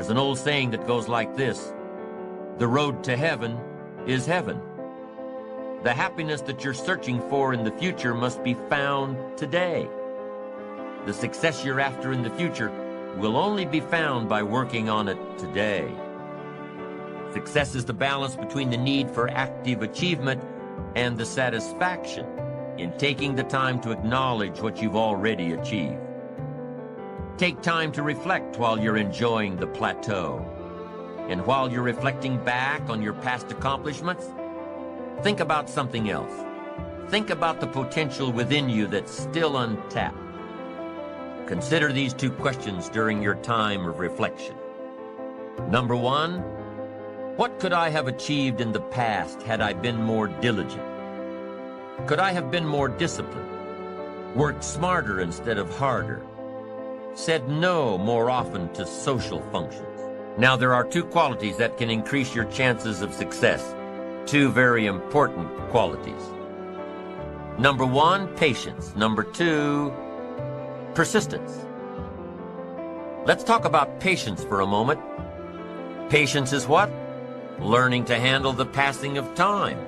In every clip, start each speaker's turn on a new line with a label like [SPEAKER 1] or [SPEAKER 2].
[SPEAKER 1] There's an old saying that goes like this: the road to heaven is heaven. The happiness that you're searching for in the future must be found today. The success you're after in the future will only be found by working on it today. Success is the balance between the need for active achievement and the satisfaction in taking the time to acknowledge what you've already achieved. Take time to reflect while you're enjoying the plateau. And while you're reflecting back on your past accomplishments, think about something else. Think about the potential within you that's still untapped. Consider these two questions during your time of reflection. Number one, what could I have achieved in the past had I been more diligent? Could I have been more disciplined? Worked smarter instead of harder? Said no more often to social functions? Now, there are two qualities that can increase your chances of success. Two very important qualities. Number one, patience. Number two, persistence. Let's talk about patience for a moment. Patience is what? Learning to handle the passing of time.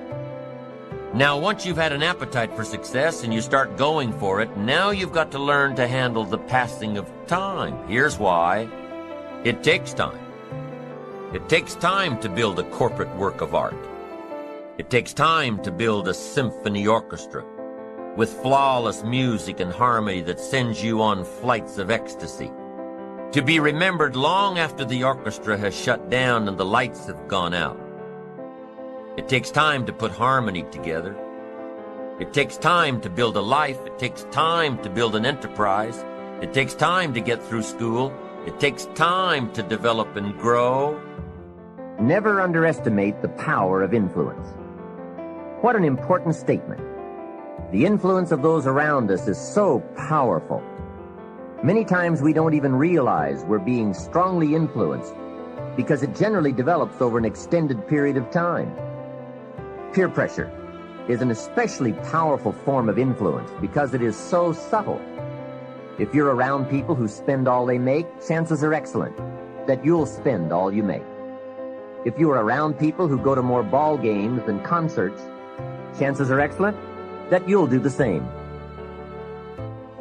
[SPEAKER 1] Now, once you've had an appetite for success and you start going for it, now you've got to learn to handle the passing of time. Here's why. It takes time. It takes time to build a corporate work of art. It takes time to build a symphony orchestra with flawless music and harmony that sends you on flights of ecstasy, to be remembered long after the orchestra has shut down and the lights have gone out. It takes time to put harmony together. It takes time to build a life. It takes time to build an enterprise. It takes time to get through school. It takes time to develop and grow.
[SPEAKER 2] Never underestimate the power of influence. What an important statement. The influence of those around us is so powerful. Many times we don't even realize we're being strongly influenced because it generally develops over an extended period of time. Peer pressure is an especially powerful form of influence because it is so subtle. If you're around people who spend all they make, chances are excellent that you'll spend all you make. If you are around people who go to more ball games than concerts, chances are excellent that you'll do the same.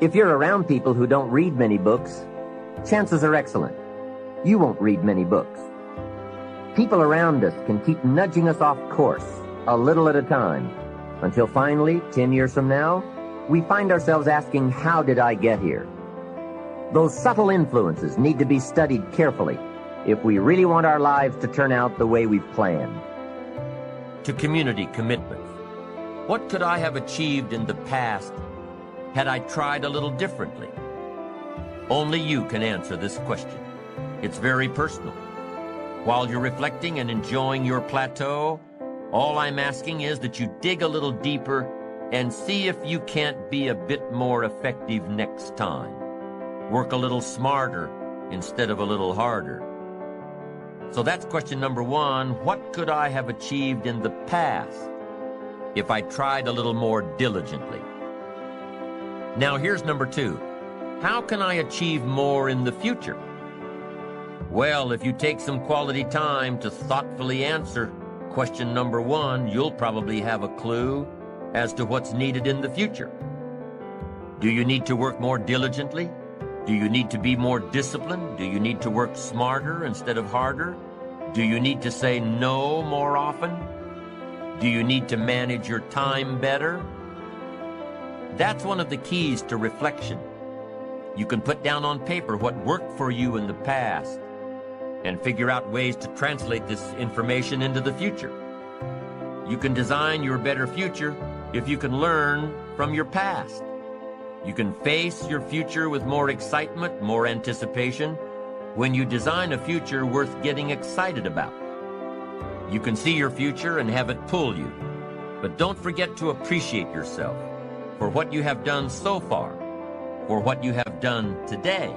[SPEAKER 2] If you're around people who don't read many books, chances are excellent you won't read many books. People around us can keep nudging us off course a little at a time until finally, 10 years from now, we find ourselves asking, how did I get here? Those subtle influences need to be studied carefully if we really want our lives to turn out the way we've planned.
[SPEAKER 1] To community commitments. What could I have achieved in the past had I tried a little differently? Only you can answer this question. It's very personal. While you're reflecting and enjoying your plateau, all I'm asking is that you dig a little deeper and see if you can't be a bit more effective next time. Work a little smarter instead of a little harder. So that's question number one. What could I have achieved in the past if I tried a little more diligently? Now here's number two. How can I achieve more in the future? Well, if you take some quality time to thoughtfully answer question number one, you'll probably have a clue as to what's needed in the future. Do you need to work more diligently? Do you need to be more disciplined? Do you need to work smarter instead of harder? Do you need to say no more often? Do you need to manage your time better? That's one of the keys to reflection. You can put down on paper what worked for you in the past and figure out ways to translate this information into the future. You can design your better future if you can learn from your past. You can face your future with more excitement, more anticipation, when you design a future worth getting excited about. You can see your future and have it pull you, but don't forget to appreciate yourself for what you have done so far, for what you have done today.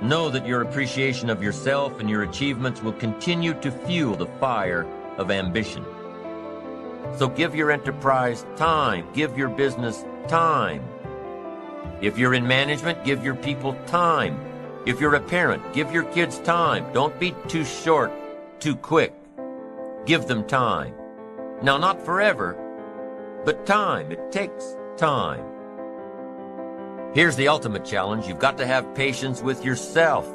[SPEAKER 1] Know that your appreciation of yourself and your achievements will continue to fuel the fire of ambition. So give your enterprise time, give your business time. If you're in management, give your people time. If you're a parent, give your kids time. Don't be too short, too quick. Give them time. Now, not forever, but time. It takes time. Here's the ultimate challenge. You've got to have patience with yourself.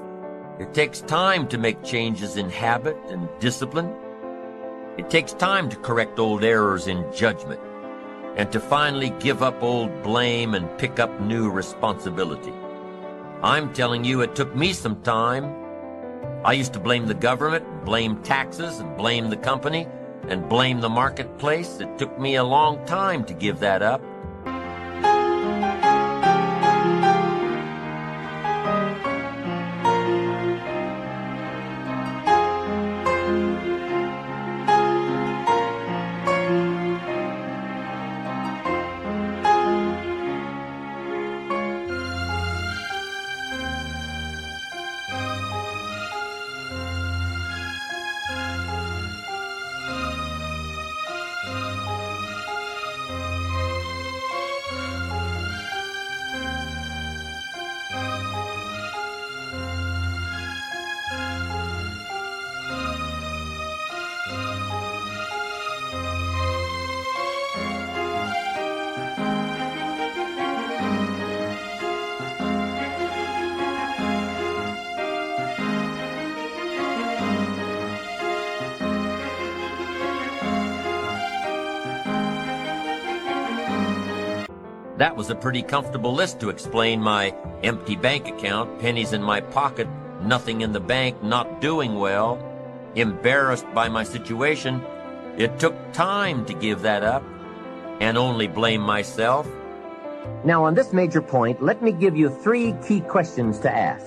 [SPEAKER 1] It takes time to make changes in habit and discipline. It takes time to correct old errors in judgment and to finally give up old blame and pick up new responsibility. I'm telling you, it took me some time. I used to blame the government, blame taxes, and blame the company, and blame the marketplace. It took me a long time to give that up. That was a pretty comfortable list to explain my empty bank account, pennies in my pocket, nothing in the bank, not doing well, embarrassed by my situation. It took time to give that up and only blame myself.
[SPEAKER 2] Now, on this major point, let me give you 3 key questions to ask.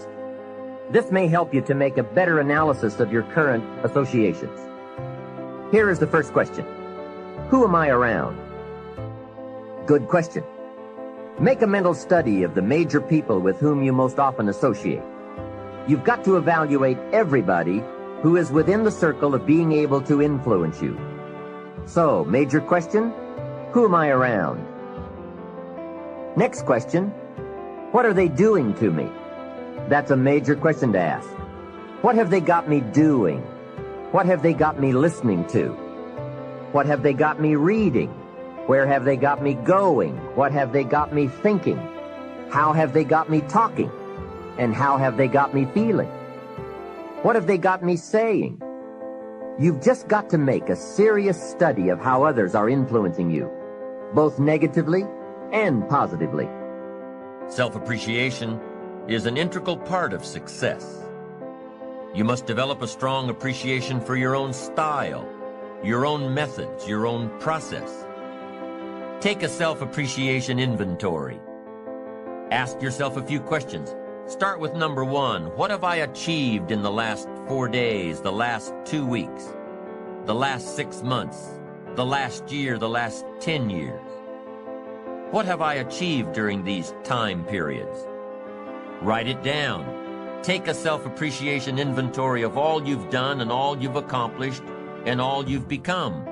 [SPEAKER 2] This may help you to make a better analysis of your current associations. Here is the first question. Who am I around? Good question. Make a mental study of the major people with whom you most often associate. You've got to evaluate everybody who is within the circle of being able to influence you. So, major question, who am I around? Next question, what are they doing to me? That's a major question to ask. What have they got me doing? What have they got me listening to? What have they got me reading? Where have they got me going? What have they got me thinking? How have they got me talking? And how have they got me feeling? What have they got me saying? You've just got to make a serious study of how others are influencing you, both negatively and positively.
[SPEAKER 1] Self-appreciation is an integral part of success. You must develop a strong appreciation for your own style, your own methods, your own process. Take a self-appreciation inventory. Ask yourself a few questions. Start with number 1. What have I achieved in the last 4 days, the last 2 weeks, the last 6 months, the last year, the last 10 years? What have I achieved during these time periods? Write it down. Take a self-appreciation inventory of all you've done and all you've accomplished and all you've become.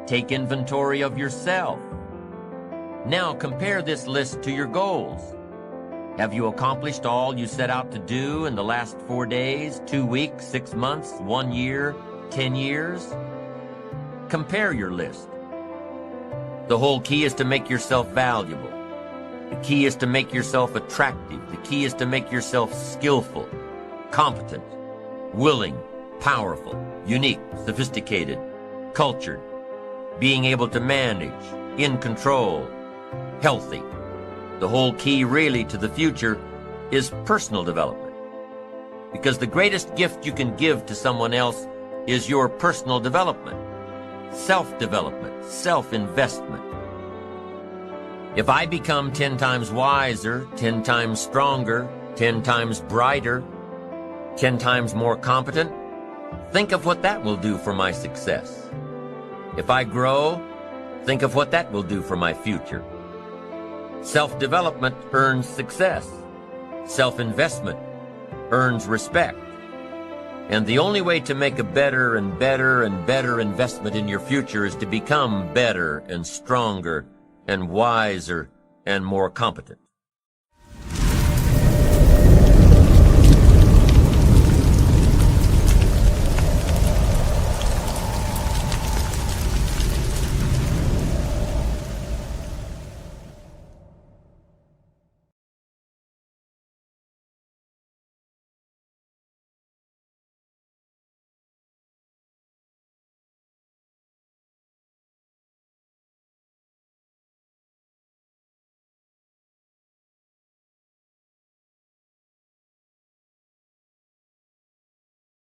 [SPEAKER 1] Take inventory of yourself. Now compare this list to your goals. Have you accomplished all you set out to do in the last 4 days, 2 weeks, 6 months, 1 year, 10 years? Compare your list. The whole key is to make yourself valuable. The key is to make yourself attractive. The key is to make yourself skillful, competent, willing, powerful, unique, sophisticated, cultured, being able to manage, in control, healthy. The whole key really to the future is personal development. Because the greatest gift you can give to someone else is your personal development, self-development, self-investment. If I become 10 times wiser, 10 times stronger, 10 times brighter, 10 times more competent, think of what that will do for my success. If I grow, think of what that will do for my future. Self-development earns success. Self-investment earns respect. And the only way to make a better and better and better investment in your future is to become better and stronger and wiser and more competent.